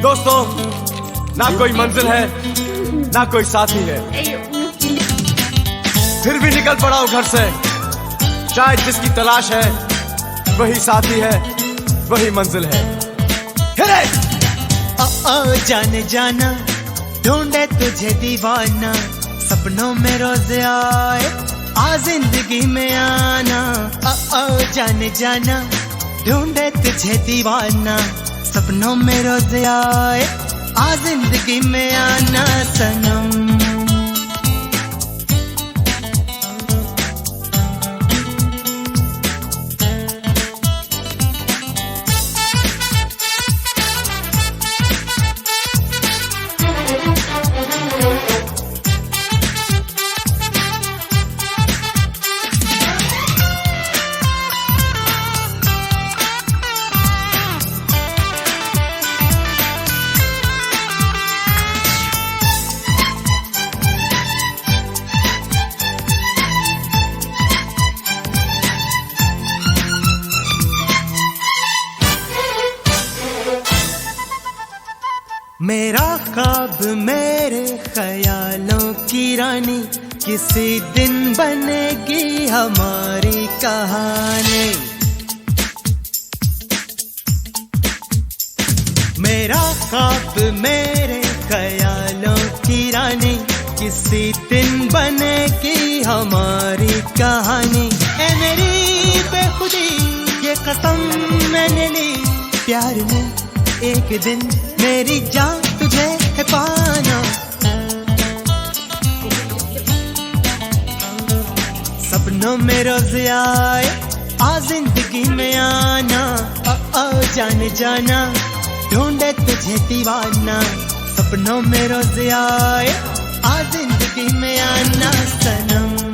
दोस्तों, ना कोई मंजिल है ना कोई साथी है, फिर भी निकल पड़ा हूं घर से। शायद जिसकी तलाश है वही साथी है, वही मंजिल है। ओ जाने जाना ढूंढे तुझे दीवाना, सपनों में रोज आए आ जिंदगी में आना। ओ जाने जाना ढूंढे तुझे दीवाना, सपनों में रोज आए आ जिंदगी में आना सनम। मेरा ख्वाब मेरे ख्यालों की रानी, किसी दिन बनेगी हमारी कहानी। मेरा ख्वाब मेरे ख्यालों की रानी, किसी दिन बनेगी हमारी कहानी। ए मेरी बेखुदी ये कसम मैंने ली, प्यार में एक दिन मेरी जान तुझे है पाना। सपनों में रोज आए आ जिंदगी में आना। ओ जाने जाना ढूंढे तुझे दीवाना, सपनों में रोज आए आ जिंदगी में आना सनम।